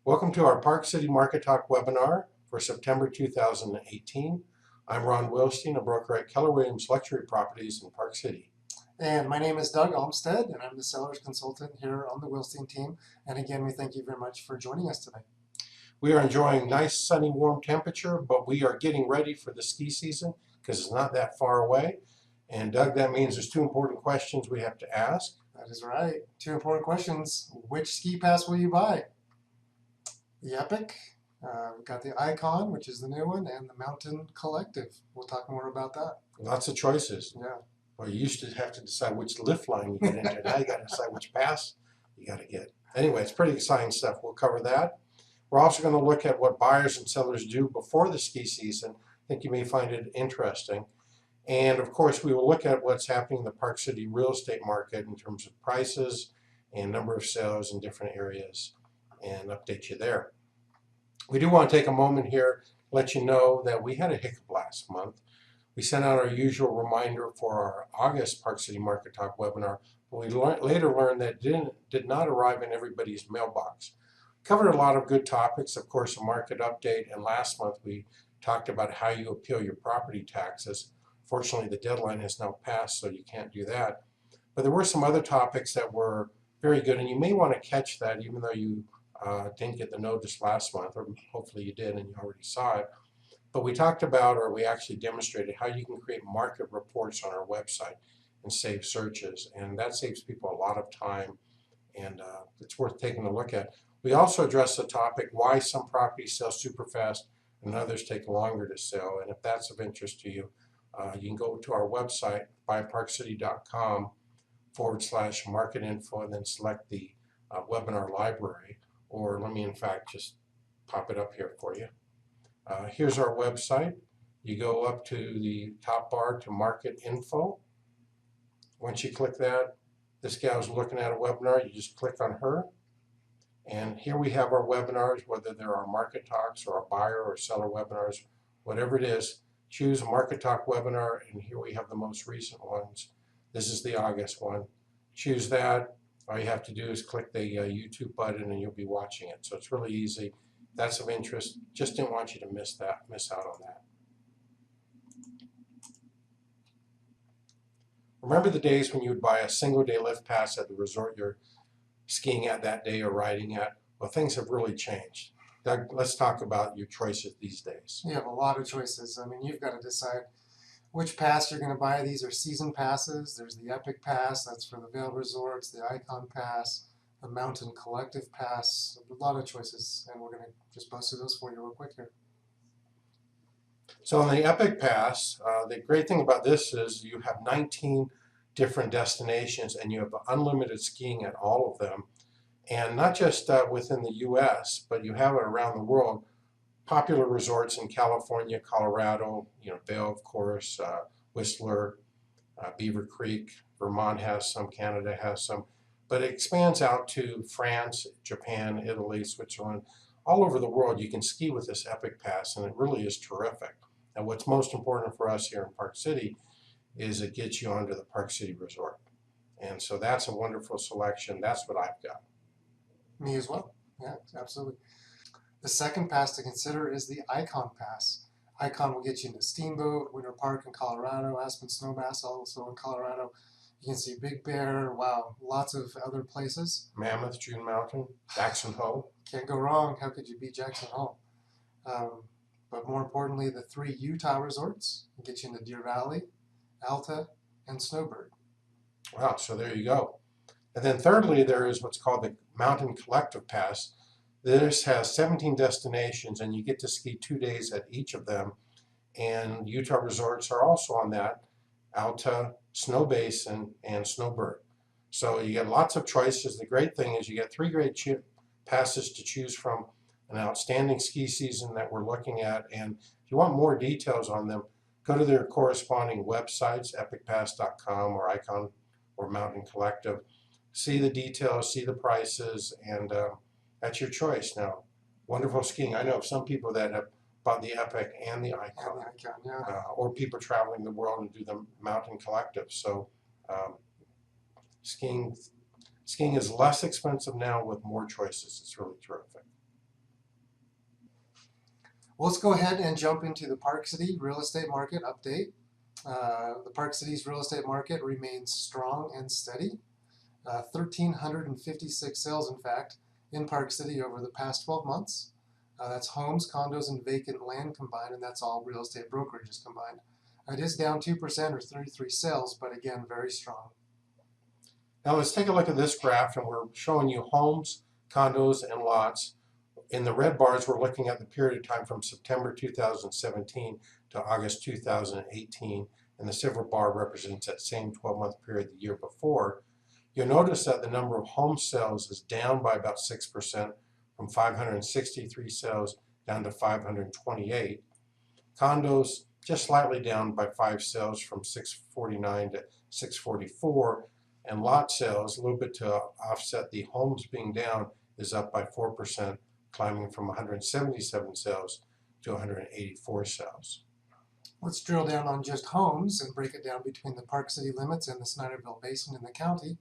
Welcome to our Park City Market Talk webinar for September 2018. I'm Ron Wilstein, a broker at Keller Williams Luxury Properties in Park City. And my name is Doug Olmsted, and I'm the seller's consultant here on the Wilstein team. And again, we thank you very much for joining us today. We are enjoying nice, sunny, warm temperature, but we are getting ready for the ski season because it's not that far away. And Doug, that means there's two important questions we have to ask. That is right. Two important questions. Which ski pass will you buy? The Epic, we've got the Icon, which is the new one, and the Mountain Collective. We'll talk more about that. Lots of choices. Yeah. Well, you used to have to decide which lift line you get into. Now you got to decide which pass you got to get. Anyway, it's pretty exciting stuff. We'll cover that. We're also going to look at what buyers and sellers do before the ski season. I think you may find it interesting. And of course, we will look at what's happening in the Park City real estate market in terms of prices and number of sales in different areas and update you there. We do want to take a moment here to let you know that we had a hiccup last month. We sent out our usual reminder for our August Park City Market Talk webinar, but we later learned that did not arrive in everybody's mailbox. Covered a lot of good topics, of course, a market update, and last month we talked about how you appeal your property taxes. Fortunately, the deadline has now passed, so you can't do that. But there were some other topics that were very good, and you may want to catch that even though you didn't get the notice last month, or hopefully you did and you already saw it. But we talked about, or we actually demonstrated, how you can create market reports on our website and save searches, and that saves people a lot of time, and it's worth taking a look at. We also addressed the topic why some properties sell super fast and others take longer to sell, and if that's of interest to you, you can go to our website, BuyParkCity.com /market info, and then select the webinar library, or let me in fact just pop it up here for you. Here's our website. You go up to the top bar to market info. Once you click that, this gal's looking at a webinar, you just click on her. And here we have our webinars, whether they're our market talks or our buyer or seller webinars, whatever it is. Choose a market talk webinar, and here we have the most recent ones. This is the August one. Choose that. All you have to do is click the YouTube button and you'll be watching it. So it's really easy. If that's of interest. Just didn't want you to miss out on that. Remember the days when you would buy a single day lift pass at the resort you're skiing at that day or riding at? Well, things have really changed. Doug, let's talk about your choices these days. You have a lot of choices. I mean, you've got to decide which pass you're going to buy. These are season passes. There's the Epic Pass, that's for the Vail Resorts, the Icon Pass, the Mountain Collective Pass. A lot of choices, and we're going to just bust through those for you real quick here. So on the Epic Pass, the great thing about this is you have 19 different destinations and you have unlimited skiing at all of them. And not just within the U.S., but you have it around the world. Popular resorts in California, Colorado, Vail, of course, Whistler, Beaver Creek, Vermont has some, Canada has some, but it expands out to France, Japan, Italy, Switzerland, all over the world. You can ski with this Epic Pass, and it really is terrific. And what's most important for us here in Park City is it gets you onto the Park City Resort. And so that's a wonderful selection. That's what I've got. Me as well. Yeah, absolutely. The second pass to consider is the Icon Pass. Icon will get you into Steamboat, Winter Park in Colorado, Aspen Snowmass also in Colorado. You can see Big Bear, wow, lots of other places. Mammoth, June Mountain, Jackson Hole. Can't go wrong. How could you beat Jackson Hole? But more importantly, the 3 Utah resorts get you into Deer Valley, Alta, and Snowbird. Wow, so there you go. And then thirdly, there is what's called the Mountain Collective Pass. This has 17 destinations, and you get to ski 2 days at each of them. And Utah resorts are also on that: Alta, Snow Basin, and Snowbird. So you get lots of choices. The great thing is you get 3 great passes to choose from, an outstanding ski season that we're looking at. And if you want more details on them, go to their corresponding websites, epicpass.com or Icon or Mountain Collective. See the details, see the prices, and that's your choice. Now, wonderful skiing. I know of some people that have bought the Epic and the Icon, or people traveling the world and do the Mountain Collective. So skiing is less expensive now with more choices. It's really terrific. Well, let's go ahead and jump into the Park City real estate market update. The Park City's real estate market remains strong and steady. 1,356 sales, in fact, in Park City over the past 12 months. That's homes, condos, and vacant land combined, and that's all real estate brokerages combined. It is down 2% or 33 sales, but again, very strong. Now let's take a look at this graph, and we're showing you homes, condos, and lots. In the red bars, we're looking at the period of time from September 2017 to August 2018, and the silver bar represents that same 12-month period the year before. You'll notice that the number of home sales is down by about 6%, from 563 sales down to 528. Condos just slightly down by 5 sales, from 649 to 644, and lot sales, a little bit to offset the homes being down, is up by 4%, climbing from 177 sales to 184 sales. Let's drill down on just homes and break it down between the Park City limits and the Snyderville Basin in the county.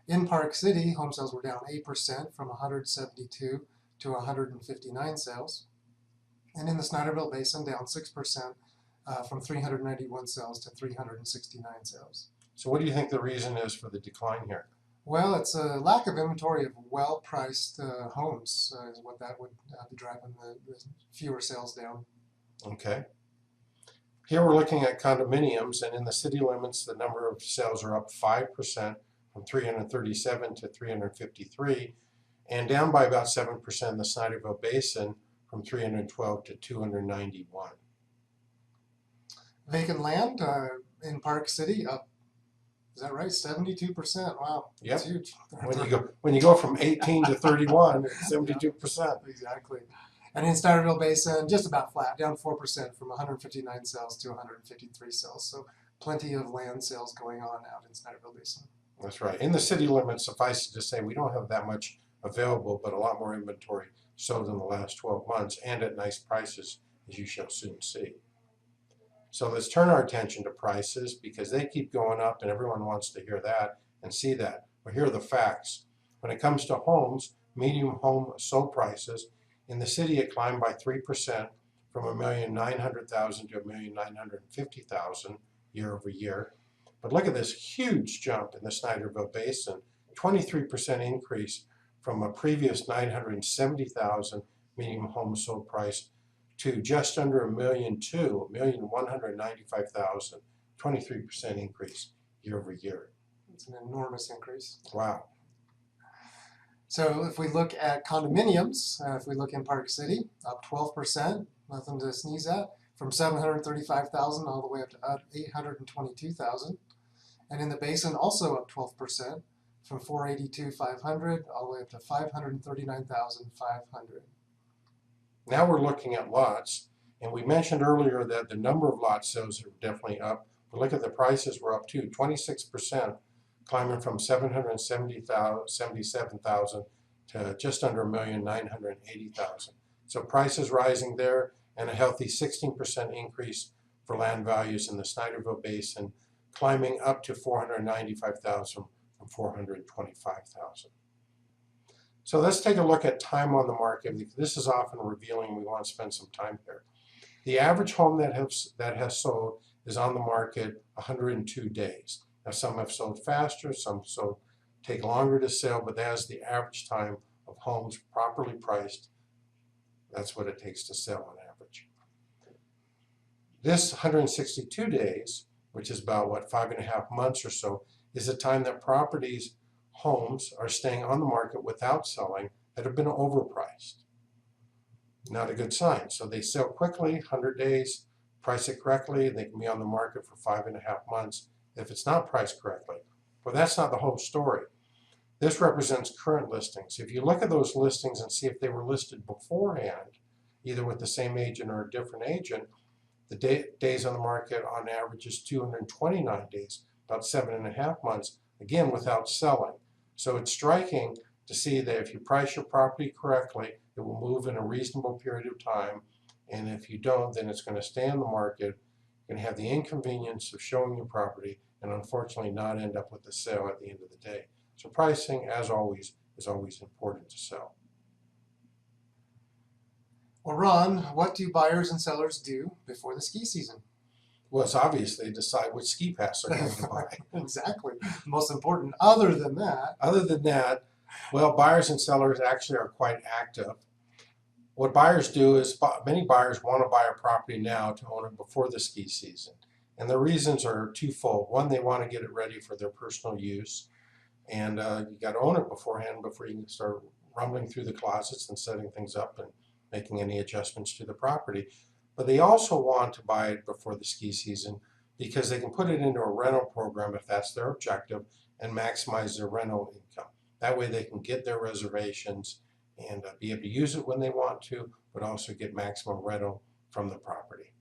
In Park City, home sales were down 8%, from 172 to 159 sales. And in the Snyderville Basin, down 6%, from 391 sales to 369 sales. So what do you think the reason is for the decline here? Well, it's a lack of inventory of well-priced homes is what that would be driving the fewer sales down. Okay. Here we're looking at condominiums, and in the city limits, the number of sales are up 5%, from 337 to 353, and down by about 7% in the Snyderville Basin, from 312 to 291. Vacant land in Park City up, is that right? 72%. Wow, Yep. That's huge. When you go from 18 to 31, it's 72%. Exactly. And in Snyderville Basin, just about flat, down 4%, from 159 sales to 153 sales. So plenty of land sales going on out in Snyderville Basin. That's right. In the city limits, suffice it to say, we don't have that much available, but a lot more inventory sold in the last 12 months, and at nice prices, as you shall soon see. So let's turn our attention to prices, because they keep going up and everyone wants to hear that and see that. But here are the facts. When it comes to homes, median home sold prices in the city, it climbed by 3%, from $1,900,000 to $1,950,000 year over year. But look at this huge jump in the Snyderville Basin, 23% increase from a previous $970,000 median home sold price to just under $1,200,000, $1,195,000, 23% increase year over year. It's an enormous increase. Wow. So if we look at condominiums, if we look in Park City, up 12%, nothing to sneeze at, from $735,000 all the way up to $822,000. And in the Basin, also up 12%, from $482,500 all the way up to $539,500. Now we're looking at lots, and we mentioned earlier that the number of lot sales are definitely up. But look at the prices were up too, 26%, climbing from $777,000 to just under $1,980,000. So prices rising there, and a healthy 16% increase for land values in the Snyderville Basin, climbing up to $495,000 from $425,000. So let's take a look at time on the market. This is often revealing. We want to spend some time here. The average home that has sold is on the market 102 days. Now some have sold faster, some take longer to sell, but that is the average time of homes properly priced. That's what it takes to sell on average. This 162 days, which is about 5.5 months or so, is the time that homes are staying on the market without selling that have been overpriced. Not a good sign. So they sell quickly, 100 days, price it correctly, and they can be on the market for 5.5 months if it's not priced correctly. But that's not the whole story. This represents current listings. If you look at those listings and see if they were listed beforehand, either with the same agent or a different agent, the days on the market on average is 229 days, about 7.5 months, again without selling. So it's striking to see that if you price your property correctly, it will move in a reasonable period of time, and if you don't, then it's going to stay on the market. You're going to have the inconvenience of showing your property and unfortunately not end up with a sale at the end of the day. So pricing, as always, is always important to sell. Well, Ron, what do buyers and sellers do before the ski season? Well, it's obvious they decide which ski pass they're going to buy. Exactly. Most important. Other than that, Other than that, well, buyers and sellers actually are quite active. What buyers do is many buyers want to buy a property now to own it before the ski season. And the reasons are twofold. One, they want to get it ready for their personal use. And you got to own it beforehand before you can start rumbling through the closets and setting things up and making any adjustments to the property. But they also want to buy it before the ski season because they can put it into a rental program if that's their objective and maximize their rental income. That way they can get their reservations and be able to use it when they want to, but also get maximum rental from the property.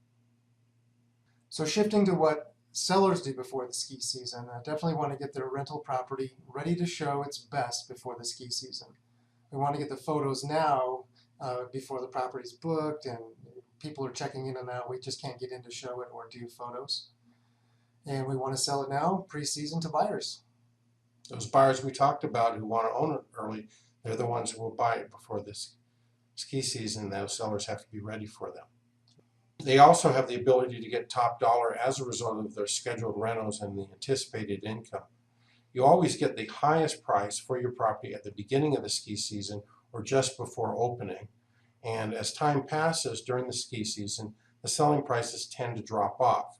so shifting to what sellers do before the ski season, definitely want to get their rental property ready to show its best before the ski season. We want to get the photos now before the property's booked and people are checking in and out. We just can't get in to show it or do photos. And we want to sell it now, pre-season, to buyers. Those buyers we talked about who want to own it early, they're the ones who will buy it before this ski season. Those sellers have to be ready for them. They also have the ability to get top dollar as a result of their scheduled rentals and the anticipated income. You always get the highest price for your property at the beginning of the ski season or just before opening. And as time passes during the ski season, the selling prices tend to drop off.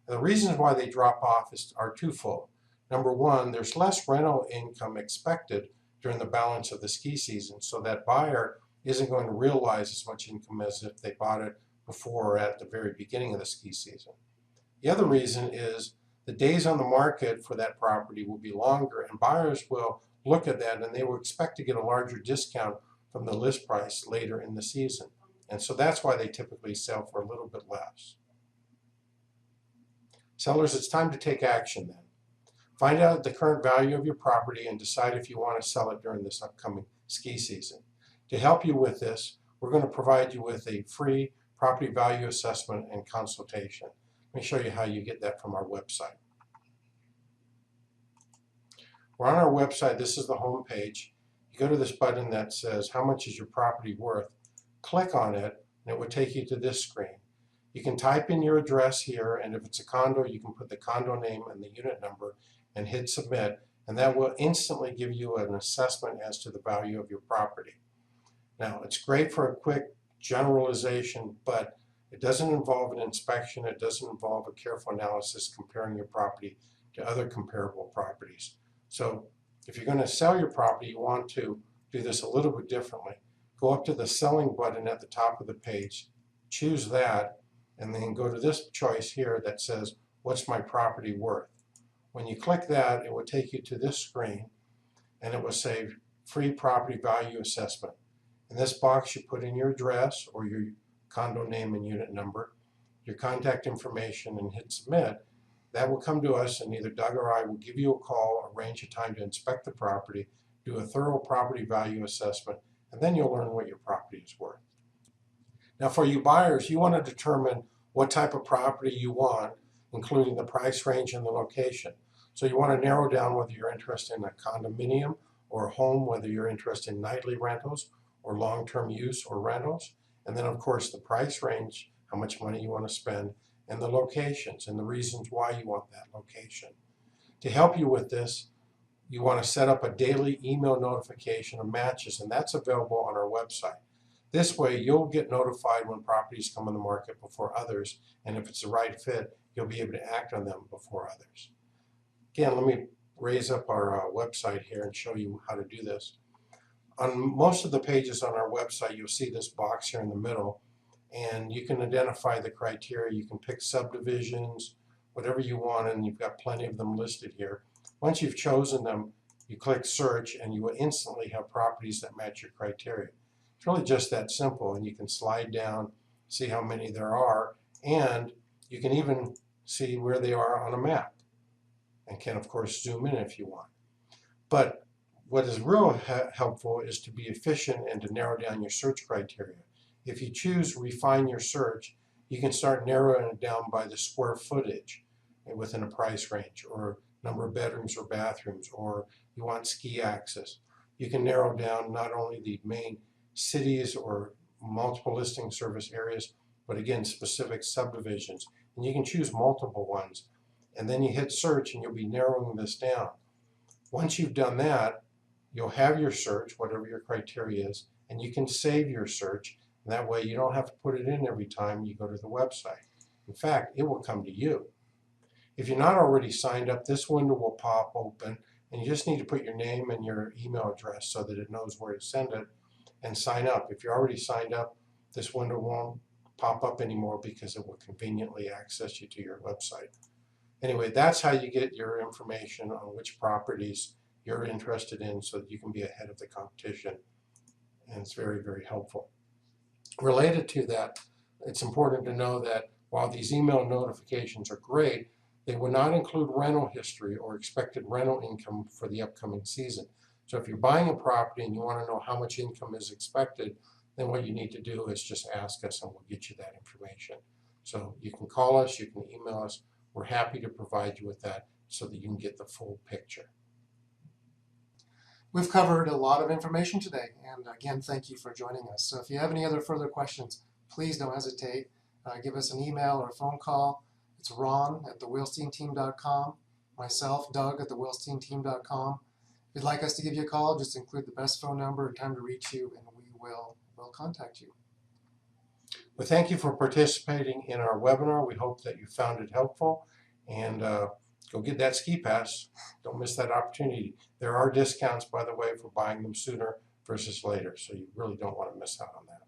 And the reasons why they drop off are twofold. Number one, there's less rental income expected during the balance of the ski season, so that buyer isn't going to realize as much income as if they bought it before or at the very beginning of the ski season. The other reason is the days on the market for that property will be longer, and buyers will look at that and they will expect to get a larger discount from the list price later in the season. And so that's why they typically sell for a little bit less. Sellers, it's time to take action then. Find out the current value of your property and decide if you want to sell it during this upcoming ski season. To help you with this, we're going to provide you with a free property value assessment and consultation. Let me show you how you get that from our website. We're on our website. This is the home page. You go to this button that says, how much is your property worth? Click on it, and it will take you to this screen. You can type in your address here, and if it's a condo, you can put the condo name and the unit number and hit submit, and that will instantly give you an assessment as to the value of your property. Now, it's great for a quick generalization, but it doesn't involve an inspection. It doesn't involve a careful analysis comparing your property to other comparable properties. So if you're going to sell your property, you want to do this a little bit differently. Go up to the selling button at the top of the page, choose that, and then go to this choice here that says, what's my property worth? When you click that, it will take you to this screen, and it will say free property value assessment. In this box, you put in your address or your condo name and unit number, your contact information, and hit submit. That will come to us, and either Doug or I will give you a call, arrange a time to inspect the property, do a thorough property value assessment, and then you'll learn what your property is worth. Now, for you buyers, you want to determine what type of property you want, including the price range and the location. So you want to narrow down whether you're interested in a condominium or a home, whether you're interested in nightly rentals or long-term use or rentals. And then, of course, the price range, how much money you want to spend, and the locations and the reasons why you want that location. To help you with this, you want to set up a daily email notification of matches, and that's available on our website. This way, you'll get notified when properties come on the market before others, and if it's the right fit, you'll be able to act on them before others. Again, let me raise up our website here and show you how to do this. On most of the pages on our website, you'll see this box here in the middle, and you can identify the criteria. You can pick subdivisions, whatever you want, and you've got plenty of them listed here. Once you've chosen them, you click search, and you will instantly have properties that match your criteria. It's really just that simple, and you can slide down, see how many there are, and you can even see where they are on a map, and can, of course, zoom in if you want. But what is real helpful is to be efficient and to narrow down your search criteria. If you choose refine your search, you can start narrowing it down by the square footage within a price range, or number of bedrooms or bathrooms, or you want ski access. You can narrow down not only the main cities or multiple listing service areas, but again, specific subdivisions. And you can choose multiple ones. And then you hit search and you'll be narrowing this down. Once you've done that, you'll have your search, whatever your criteria is, and you can save your search. And that way you don't have to put it in every time you go to the website. In fact, it will come to you. If you're not already signed up, this window will pop open, and you just need to put your name and your email address so that it knows where to send it and sign up. If you're already signed up, this window won't pop up anymore because it will conveniently access you to your website. Anyway, that's how you get your information on which properties you're interested in so that you can be ahead of the competition. And it's very, very helpful. Related to that, it's important to know that while these email notifications are great, they will not include rental history or expected rental income for the upcoming season. So if you're buying a property and you want to know how much income is expected, then what you need to do is just ask us and we'll get you that information. So you can call us, you can email us. We're happy to provide you with that so that you can get the full picture. We've covered a lot of information today, and again, thank you for joining us. So if you have any other further questions, please don't hesitate. Give us an email or a phone call. It's Ron at thewilsteinteam.com, myself, Doug at thewilsteinteam.com. If you'd like us to give you a call, just include the best phone number and time to reach you, and we will contact you. Well, thank you for participating in our webinar. We hope that you found it helpful, and go get that ski pass. Don't miss that opportunity. There are discounts, by the way, for buying them sooner versus later, so you really don't want to miss out on that.